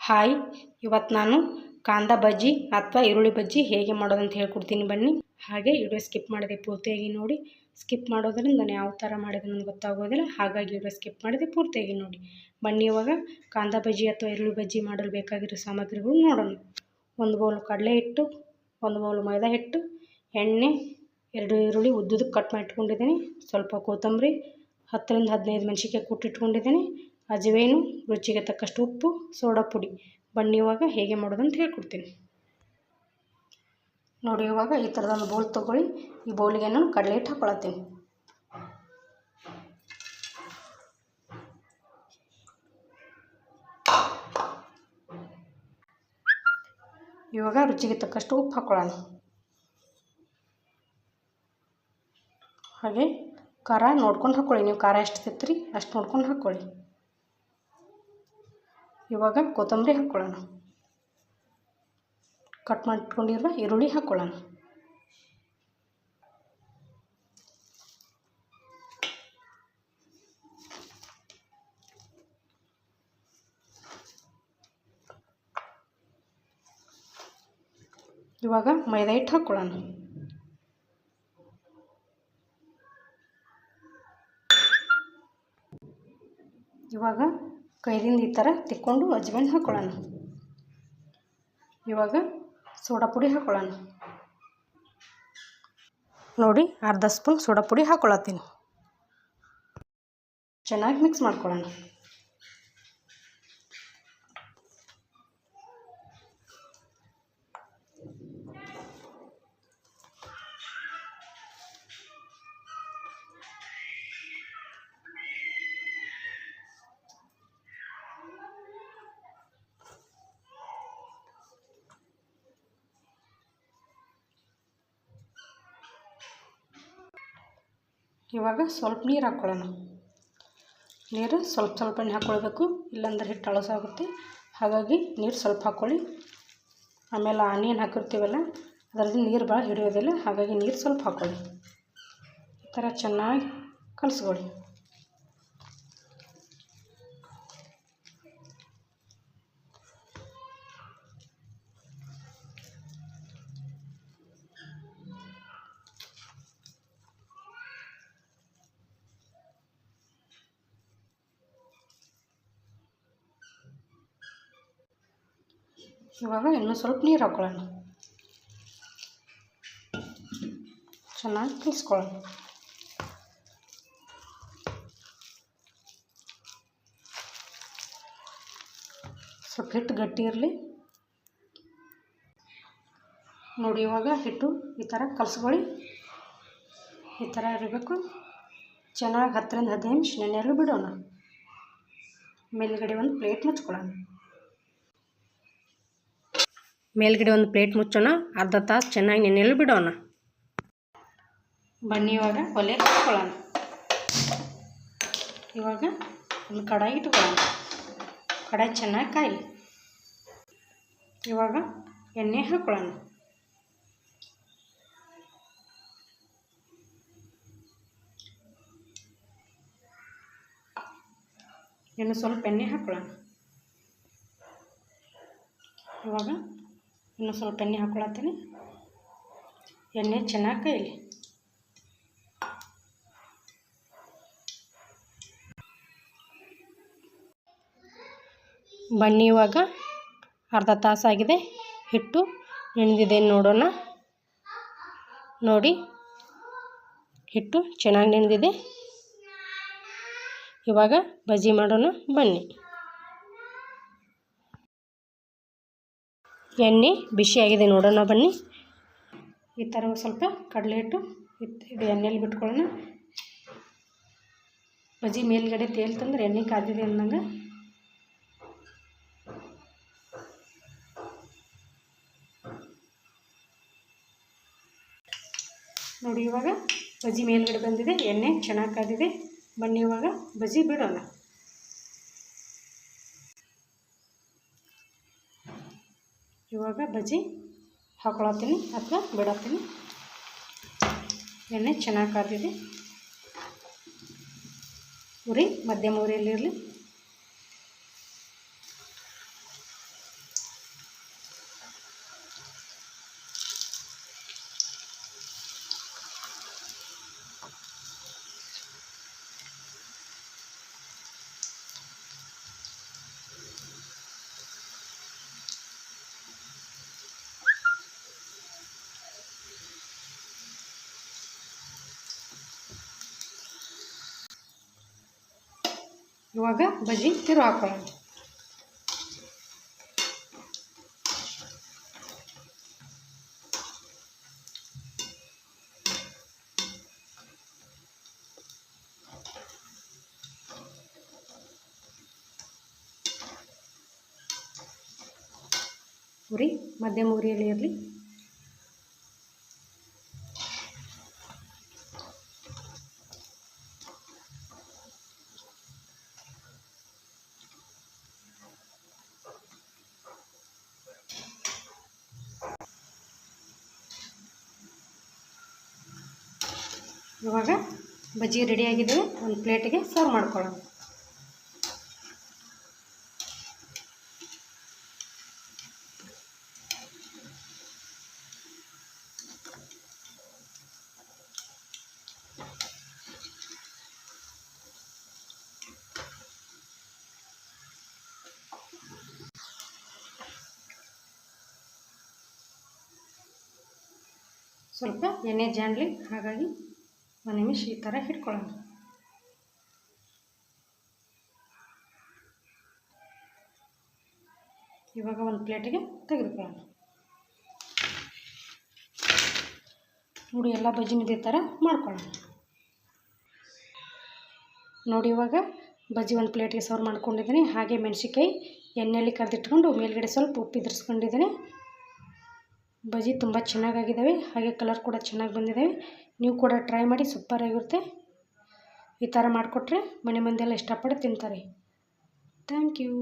Hi, ಇವತ್ತು ನಾನು ಕಾಂದ ಬಜ್ಜಿ ಅಥವಾ ಈರುಳ್ಳಿ ಬಜ್ಜಿ ಹೇಗೆ ಮಾಡೋದು ಅಂತ ಹೇಳ್ಕೊಡ್ತೀನಿ ಬನ್ನಿ. ಹಾಗೆ ವಿಡಿಯೋ ಸ್ಕಿಪ್ ಮಾಡಿದೆ ಪೂರ್ತಿಯಾಗಿ ನೋಡಿ. ಸ್ಕಿಪ್ ಮಾಡೋದ್ರಿಂದ ನಾನು ಯಾವ ಥರ ಮಾಡಿದೆ ನನಗೆ ಗೊತ್ತಾಗೋದಿಲ್ಲ, ಹಾಗಾಗಿ ವಿಡಿಯೋ ಸ್ಕಿಪ್ ಮಾಡಿದೆ ಪೂರ್ತಿಯಾಗಿ ನೋಡಿ. ಬನ್ನಿ ಇವಾಗ ಕಾಂದ ಬಜ್ಜಿ ಅಥವಾ ಈರುಳ್ಳಿ ಬಜ್ಜಿ ಮಾಡಲು ಬೇಕಾಗಿರೋ ಸಾಮಗ್ರಿಗಳು ನೋಡೋಣ. 1 ಬೌಲ್ ಕಡಲೆ ಹಿಟ್ಟು, 1 ಬೌಲ್ ಮೈದಾ ಹಿಟ್ಟು, ಎಣ್ಣೆ, 2 ಈರುಳ್ಳಿ ಉದ್ದುದಕ್ಕೆ ಕಟ್ ಮಾಡಿ ಇಟ್ಕೊಂಡಿದ್ದೀನಿ, ಸ್ವಲ್ಪ ಕೊತ್ತಂಬರಿ, 10 ರಿಂದ 15 ಮೆಣಸಿನ್ಕಾಯಿ ಕುಟ್ಟಿಟ್ಕೊಂಡಿದ್ದೀನಿ, ಅಜವೇನು, ರುಚಿಗೆ ತಕ್ಕಷ್ಟು ಉಪ್ಪು, ಸೋಡಾ ಪುಡಿ. ಬನ್ನಿ ಇವಾಗ ಹೇಗೆ ಮಾಡೋದಂತ ಹೇಳ್ಕೊಡ್ತೀನಿ ನೋಡಿ. ಇವಾಗ ಈ ಥರದೊಂದು ಬೌಲ್ ತೊಗೊಳ್ಳಿ. ಈ ಬೌಲಿಗೆ ನಾನು ಕಡಲೆ ಹಿಟ್ಟು ಹಾಕ್ಕೊಳತ್ತೀನಿ. ಇವಾಗ ರುಚಿಗೆ ತಕ್ಕಷ್ಟು ಉಪ್ಪು ಹಾಕ್ಕೊಳ್ಳೋಣ. ಹಾಗೆ ಖಾರ ನೋಡ್ಕೊಂಡು ಹಾಕ್ಕೊಳ್ಳಿ. ನೀವು ಖಾರ ಎಷ್ಟು ತಿಂತೀರಿ ಅಷ್ಟು ನೋಡ್ಕೊಂಡು ಹಾಕ್ಕೊಳ್ಳಿ. ಇವಾಗ ಕೊತ್ತಂಬರಿ ಹಾಕ್ಕೊಳ್ಳೋಣ. ಕಟ್ ಮಾಡಿಟ್ಕೊಂಡಿರುವ ಈರುಳ್ಳಿ ಹಾಕ್ಕೊಳ್ಳೋಣ. ಇವಾಗ ಮೈದಾ ಹಿಟ್ಟು ಹಾಕ್ಕೊಳ್ಳೋಣ. ಇವಾಗ ಕೈದಿಂದ ಈ ಥರ ತಿಕ್ಕೊಂಡು ಅಜ್ವಾಯಿನ್ ಹಾಕ್ಕೊಳ್ಳೋಣ. ಇವಾಗ ಸೋಡಾ ಪುಡಿ ಹಾಕ್ಕೊಳ್ಳೋಣ. ನೋಡಿ, ಅರ್ಧ ಸ್ಪೂನ್ ಸೋಡಾ ಪುಡಿ ಹಾಕ್ಕೊಳತ್ತೀನಿ. ಚೆನ್ನಾಗಿ ಮಿಕ್ಸ್ ಮಾಡ್ಕೊಳ್ಳೋಣ. ಇವಾಗ ಸ್ವಲ್ಪ ನೀರು ಹಾಕ್ಕೊಳ್ಳೋಣ. ನೀರು ಸ್ವಲ್ಪನೇ ಹಾಕ್ಕೊಳ್ಬೇಕು, ಇಲ್ಲಾಂದ್ರೆ ಹಿಟ್ಟು ಹಳಸಾಗುತ್ತೆ. ಹಾಗಾಗಿ ನೀರು ಸ್ವಲ್ಪ ಹಾಕ್ಕೊಳ್ಳಿ. ಆಮೇಲೆ ಆನಿಯನ್ ಹಾಕಿರ್ತೀವಲ್ಲ, ಅದರಲ್ಲಿ ನೀರು ಭಾಳ ಹಿಡಿಯೋದಿಲ್ಲ, ಹಾಗಾಗಿ ನೀರು ಸ್ವಲ್ಪ ಹಾಕ್ಕೊಳ್ಳಿ. ಈ ಥರ ಚೆನ್ನಾಗಿ ಕಲಿಸ್ಕೊಳ್ಳಿ. ಇವಾಗ ಇನ್ನೂ ಸ್ವಲ್ಪ ನೀರು ಹಾಕ್ಕೊಳ್ಳೋಣ. ಚೆನ್ನಾಗಿ ಕಲಿಸ್ಕೊಳ್ಳೋಣ. ಸ್ವಲ್ಪ ಹಿಟ್ಟು ಗಟ್ಟಿ ಇರಲಿ ನೋಡಿ. ಇವಾಗ ಹಿಟ್ಟು ಈ ಥರ ಕಲಿಸ್ಕೊಳ್ಳಿ. ಈ ಥರ ಇರಬೇಕು. ಚೆನ್ನಾಗಿ 10 ರಿಂದ 15 ನಿಮಿಷ ನೆನೆಯಲು ಬಿಡೋಣ. ಮೇಲ್ಗಡೆ ಒಂದು ಪ್ಲೇಟ್ ಮುಚ್ಕೊಳ್ಳೋಣ. ಮೇಲ್ಗಡೆ ಒಂದು ಪ್ಲೇಟ್ ಮುಚ್ಚೋಣ. ಅರ್ಧ ತಾಸು ಚೆನ್ನಾಗಿ ನೆನೆಯಲು ಬಿಡೋಣ. ಬನ್ನಿ ಇವಾಗ ಒಲೆ ಹಾಕ್ಕೊಳ್ಳೋಣ. ಇವಾಗ ಒಂದು ಕಡಾಯಿ ಇಟ್ಕೊಳ್ಳೋಣ. ಕಡಾಯಿ ಚೆನ್ನಾಗಿ ಕಾಯಿ. ಇವಾಗ ಎಣ್ಣೆ ಹಾಕ್ಕೊಳ್ಳೋಣ. ಇನ್ನು ಸ್ವಲ್ಪ ಎಣ್ಣೆ ಹಾಕ್ಕೊಳ್ಳೋಣ. ಇವಾಗ ಇನ್ನು ಸ್ವಲ್ಪ ಎಣ್ಣೆ ಹಾಕ್ಕೊಳತ್ತೀನಿ. ಎಣ್ಣೆ ಚೆನ್ನಾಗಿ ಕಾಯಲಿ. ಬನ್ನಿ ಇವಾಗ ಅರ್ಧ ತಾಸಾಗಿದೆ. ಹಿಟ್ಟು ನೆನೆದಿದೆ ನೋಡೋಣ. ನೋಡಿ, ಹಿಟ್ಟು ಚೆನ್ನಾಗಿ ನೆನೆದಿದೆ. ಇವಾಗ ಬಜ್ಜಿ ಮಾಡೋಣ ಬನ್ನಿ. ಎಣ್ಣೆ ಬಿಸಿಯಾಗಿದೆ ನೋಡೋಣ ಬನ್ನಿ. ಈ ಥರ ಸ್ವಲ್ಪ ಕಡಲೆ ಹಿಟ್ಟು ಇದು ಎಣ್ಣೆಯಲ್ಲಿ ಬಿಟ್ಕೊಳ್ಳೋಣ. ಬಜ್ಜಿ ಮೇಲ್ಗಡೆ ತೇಲ್ತಂದ್ರೆ ಎಣ್ಣೆ ಕಾದಿದೆ ಅಂದಂಗೆ. ನೋಡಿ, ಇವಾಗ ಬಜ್ಜಿ ಮೇಲ್ಗಡೆ ಬಂದಿದೆ, ಎಣ್ಣೆ ಚೆನ್ನಾಗಿ ಕಾದಿದೆ. ಬನ್ನಿ ಇವಾಗ ಬಜ್ಜಿ ಬಿಡೋಣ. ಇವಾಗ ಬಜ್ಜಿ ಹಾಕ್ಕೊಳತ್ತೀನಿ ಅಥವಾ ಬಿಡತ್ತೀನಿ. ಎಣ್ಣೆ ಚೆನ್ನಾಗಿ ಕಾದಿದೆ. ಉರಿ ಮಧ್ಯಮ ಉರಿಯಲ್ಲಿರಲಿ. ಇವಾಗ ಬಜ್ಜಿ ತಿರು ಹಾಕೊಳ್ಳೋಣ. ಉರಿ ಮಧ್ಯಮ ಉರಿಯಲ್ಲಿ ಇರಲಿ. ಇವಾಗ ಬಜ್ಜಿ ರೆಡಿಯಾಗಿದ್ದಾವೆ. ಒಂದು ಪ್ಲೇಟಿಗೆ ಸರ್ವ್ ಮಾಡ್ಕೊಳ್ಳೋಣ. ಸ್ವಲ್ಪ ಎಣ್ಣೆ ಜಾಣಲಿ, ಹಾಗಾಗಿ ಒಂದು ನಿಮಿಷ ಈ ಥರ ಹಿಡ್ಕೊಳ್ಳೋಣ. ಇವಾಗ ಒಂದು ಪ್ಲೇಟಿಗೆ ತೆಗೆದುಕೊಳ್ಳೋಣ. ನೋಡಿ, ಎಲ್ಲ ಬಜ್ಜಿನ ಇದೇ ಥರ ಮಾಡ್ಕೊಳ್ಳೋಣ. ನೋಡಿ, ಇವಾಗ ಬಜ್ಜಿ ಒಂದು ಪ್ಲೇಟಿಗೆ ಸರ್ವ್ ಮಾಡ್ಕೊಂಡಿದ್ದೀನಿ. ಹಾಗೆ ಮೆಣಸಿನ್ಕಾಯಿ ಎಣ್ಣೆಯಲ್ಲಿ ಕರೆದಿಟ್ಕೊಂಡು ಮೇಲ್ಗಡೆ ಸ್ವಲ್ಪ ಉಪ್ಪು ಇದ್ರಿಸ್ಕೊಂಡಿದ್ದೀನಿ. ಬಜ್ಜಿ ತುಂಬ ಚೆನ್ನಾಗಾಗಿದ್ದಾವೆ, ಹಾಗೆ ಕಲರ್ ಕೂಡ ಚೆನ್ನಾಗಿ ಬಂದಿದ್ದಾವೆ. ನೀವು ಕೂಡ ಟ್ರೈ ಮಾಡಿ, ಸೂಪರಾಗಿರುತ್ತೆ. ಈ ಥರ ಮಾಡಿಕೊಟ್ರೆ ಮನೆ ಮಂದಿಯೆಲ್ಲ ಇಷ್ಟಪಟ್ಟು ತಿಂತಾರೆ. Thank you.